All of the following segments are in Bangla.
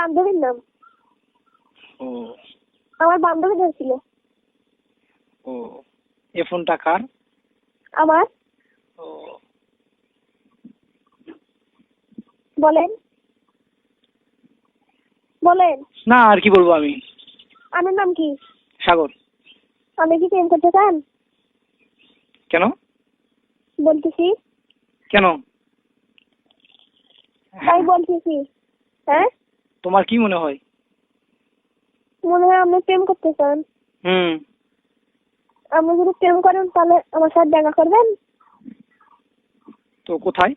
বান্ধবীর নাম। ও আমার বান্ধবী ধরছিল। ও এ ফোনটা কার? আমার। ও বলেন বলেন। না, আর কি বলবো আমি। আমার নাম কি? সাগর। আপনি কি প্রেম করতে চান? কেন? বলতেছি। কেন? তাই বলতেছি। হ্যাঁ, তোমার কি মনে হয়? মনে হয় আপনি প্রেম করতে চান। হুম। আপনি যদি প্রেম করেন তাহলে আমার সাথে দেখা করবেন। তো কোথায়?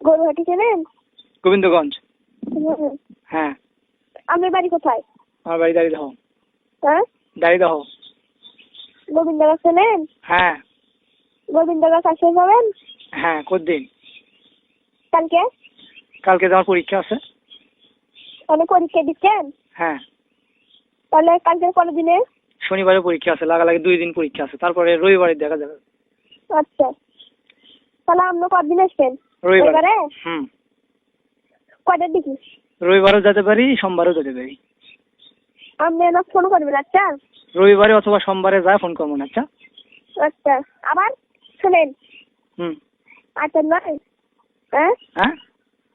গরুহাটি চেনেন? গোবিন্দগঞ্জ। হুম। হ্যাঁ। আপনার বাড়ি কোথায়? আমার বাড়ি দাঁড়িয়ে দাও। হ্যাঁ, দাঁড়িয়ে দাও। গোবিন্দগাছ চেনেন? হ্যাঁ গোবিন্দগাছ আসে যাবেন হ্যাঁ। কতদিন? কালকে। কালকে তোমার পরীক্ষা আছে। তাহলে পরীক্ষা দিচ্ছেন? হ্যাঁ। তাহলে কালকে কোন দিনে? শনিবারে পরীক্ষা আছে, লাগালাগি 2 দিন পরীক্ষা আছে, তারপরে রবিবারে দেখা যাবে। আচ্ছা, তাহলে আপনি কতদিন আসবেন? রবিবারে। এবারে হুম। কয়টার দিকে? রবিবারও যেতে পারি, সোমবারও যেতে পারি। আপনি আমাকে ফোন করবেন। আচ্ছা রবিবারে অথবা সোমবারে যা ফোন করবো না। আচ্ছা। আচ্ছা। আবার শুনেন, হুম। আচ্ছা নয়। হ্যাঁ, হ্যাঁ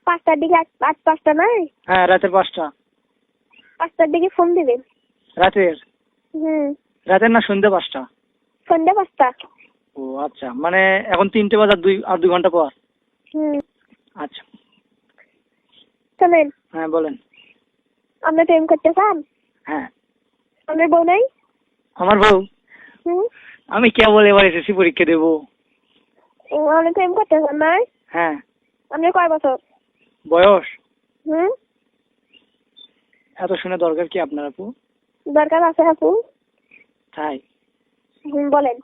5টার দিকে। আট 5টা নয়, হ্যাঁ, রাতের 5টা। 5টার দিকে ফোন দিবেন। রাতের? হুম, রাতের না সন্ধ্যে 5টা? সন্ধ্যা 5টা। ও আচ্ছা, মানে এখন 3টে বাজার 2 ঘন্টা পর। হুম। আচ্ছা। শুনেন, হ্যাঁ বলেন। আপনি প্রেম করতে চান? হ্যাঁ। আপনার বউ নাই? আমার বউ? হুম। আমি কেবল এবার এসএসসি পরীক্ষা দেবো। আপনি প্রেম করতে চান না? হ্যাঁ। আপনার কয় বছর? বয়স? হুম। এত শুনে দরকার কি আপনার আপু? দরকার আছে আপু। তাই? বলেন।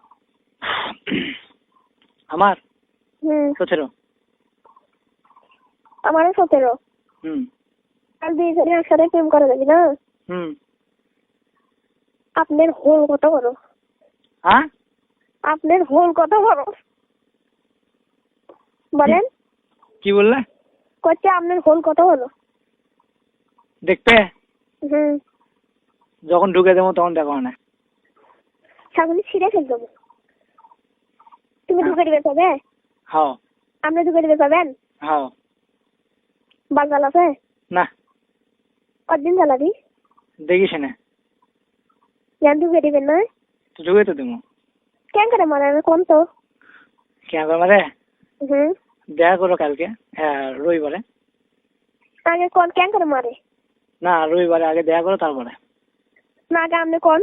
আমার হুম। 17। আমারও 17। হুম। আর 2 জনে একসাথে প্রেম করা যাবে না? হুম। আপনার হোল কত বড়? হ্যাঁ? আপনার হোল কত বড়? বলেন। কি বললে? করছে আপনার হোল কত বড়? দেখতে? হুম। যখন ঢুকে দেবো তখন দেখো না। ছাগলি ছিঁড়ে ফেল দেবো। তুমি ঢুকে দিবে তবে? হ্যাঁ। আপনি ঢুকে দিবে পাবেন? হ্যাঁ। বাঙ্গাল আছে? না। কতদিন চালাবি? দেখিস না। জান ঢুকে দিবেন না? তো ঢুকে তো দেবো। কেন করে মারে আমি কোন তো? কেন করে? হুম। দেখা করো কালকে। হ্যাঁ রবিবারে। আগে কোন কেন করে মারে? না, রবিবারে আগে দেখা করো তারপরে। না আগে আপনি কোন?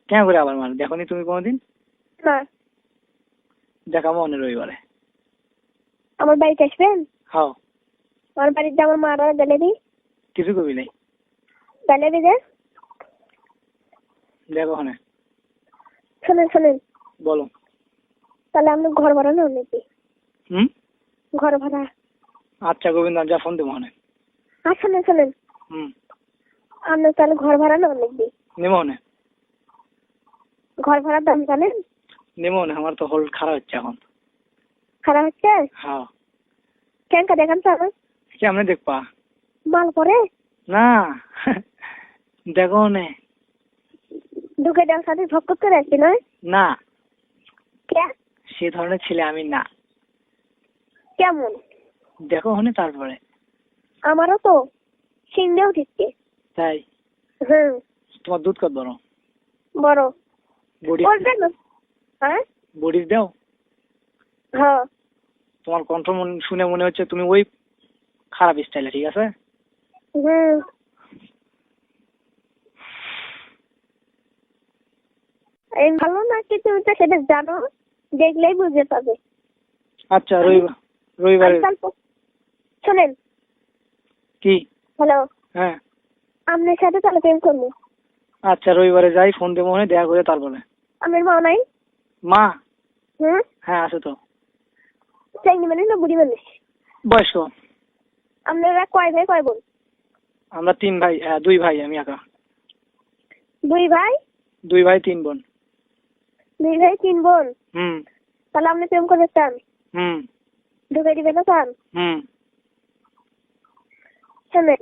কেন করে আবার মার? দেখোনি তুমি কোনোদিন? না। দেখাবো অনেক রবিবারে। আমার বাড়িতে আসবেন? হ্যাঁ। আমার বাড়িতে আমার মারা গেলে দি। কিছু কবি নাই। গেলে দি যে। দেখো না। শোনেন শোনেন। বলো। তাহলে আপনি ঘর ভাড়া নেন নাকি? হুম। ঘর ভাড়া। আচ্ছা গোবিন্দ, যা ফোন দেবো না। আর শোনেন শোনেন। হুম। আপনি তাহলে ঘর ভাড়া নেন নাকি? নেবো না। ঘর ভাড়ার দাম জানেন? নেবো না, আমার তো হল খারাপ হচ্ছে এখন। খারাপ হচ্ছে? হ্যাঁ। কেন কা দেখান তো আমার। কেমনে দেখবা? মাল পরে? না। দেখো না। ঢুকে দেওয়ার সাথে ঝক্কর করে আসছি নয়? না, কে? সে ধরনের ছেলে আমি না। কেমন? দেখো হনে তারপরে। আমারও তো সিংড়ে উঠিচ্ছে। তাই? হুম। তোমার দুধ কত বড়? বড়। বডি? বলবেন না? হ্যাঁ বডি দাও। হ্যাঁ। তোমার কণ্ঠ শুনে মনে হচ্ছে তুমি ওই খারাপ স্টাইলে, ঠিক আছে? হুম। এই ভালো নাকি তুমি তো সেটা জানো, দেখলেই বুঝতে পারবে। আচ্ছা রবিবারে। শোনেন। কি? হ্যালো। হ্যাঁ। আপনার সাথে তাহলে প্রেম করবো। আচ্ছা রবিবারে যাই, ফোন দেবো মনে, দেখা করে তারপরে। আপনার মা নাই? মা? হুম। হ্যাঁ আছে তো। চাইনি মানে না বুড়ি মানুষ? বয়স্ক। আপনারা কয় ভাই কয় বোন? আমরা 3 ভাই, 2 ভাই, আমি একা। 2 ভাই? 2 ভাই 3 বোন। 2 ভাই 3 বোন? হুম। তাহলে আপনি প্রেম করতে চান? হুম। ঢুকে দিবে না চান? হুম। শোনেন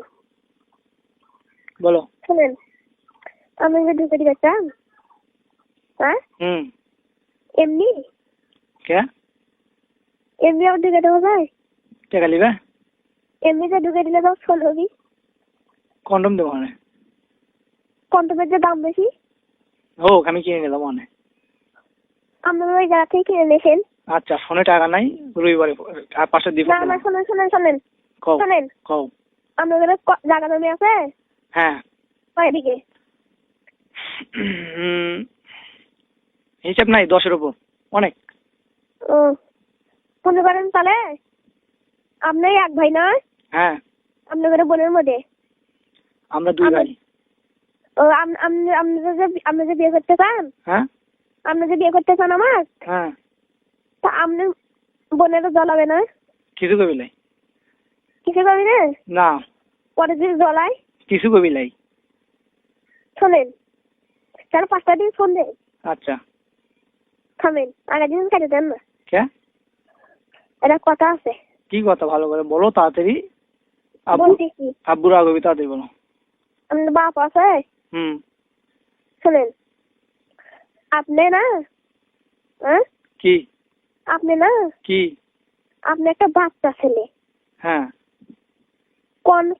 বলো। শোনেন, আমি যে ঢুকে দিতে চান, হ্যাঁ এমনি কে এমনি আমার ঢুকে দেওয়া যায়? টাকা নিবে? এমনিতে ঢুকে দিলে তো ফোন হবি। কন্ডম দেবো মানে? কন্ডমের যে দাম বেশি। হোক, আমি কিনে নিলাম মানে। আপনারা ওই জায়গা থেকে কিনে নিয়েছেন। আচ্ছা, ফোনে টাকা নাই, রবিবারে আর 500 দিব। না না, শোনেন শোনেন শোনেন কও শোনেন, কও। আপনাদের জায়গা জমি আছে? হ্যাঁ। কয়দিকে? হিসাব নাই, 10-এর উপর, অনেক। ও, মনে করেন তাহলে আপনি এক ভাই না? হ্যাঁ, আপনাদের বোনের মধ্যে আমরা 2 ভাই। ও, আপনি যে বিয়ে করতে চান, হ্যাঁ আপনি যে বিয়ে করতে চান আমার, হ্যাঁ। তা আপনি বোনেরও জ্বলাবে না? কিছু কবি লাই? কিছু পাবি না? না, পরে যদি জ্বলাই? কিছু কবি লাই। শোনেন, তার 5টা দিন ফোন দেন। আচ্ছা। থামেন, আগের দিন কেটে দেন না। কে? এটা কথা আছে। কি কথা, ভালো করে বলো তাড়াতাড়ি। বলছি কি, আব্বুর আগবি, তাড়াতাড়ি বলো। আপনার বাপ আছে? শোনেন, আপনি না, হ্যাঁ কি আপনি না, কি? আপনি একটা বাচ্চা ছেলে। হ্যাঁ।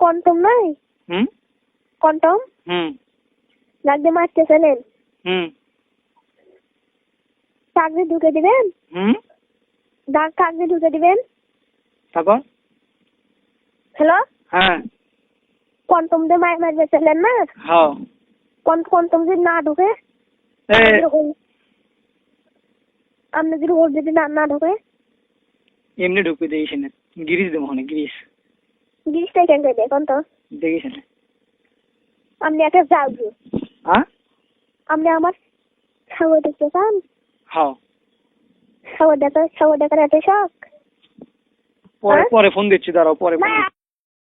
কন্টম নাই? কন্টম লাগবে, মারতেছিলেন, কাগজে ঢুকে দিবেন। দাগ কাগজে ঢুকে দিবেন। তারপর? হ্যালো, হ্যাঁ। কন্টম দিয়ে মারবেছিলেন না? হ্যাঁ। কন্টম যদি না ঢুকে, আপনি যদি ওর যদি না ঢুকে, এমনি ঢুকবে, দেখিস না, গিরিশ দেবো মানে, গিরিশ। জিনিসটা কেন দেখুন তো, দেখিস না। আপনি একটা যাবি, আপনি আমার সাগর দেখতে চান? হ্যাঁ। সাগর দেখার এত শখ? পরে ফোন দিচ্ছি, দাঁড়াও, পরে ফোন দিচ্ছি।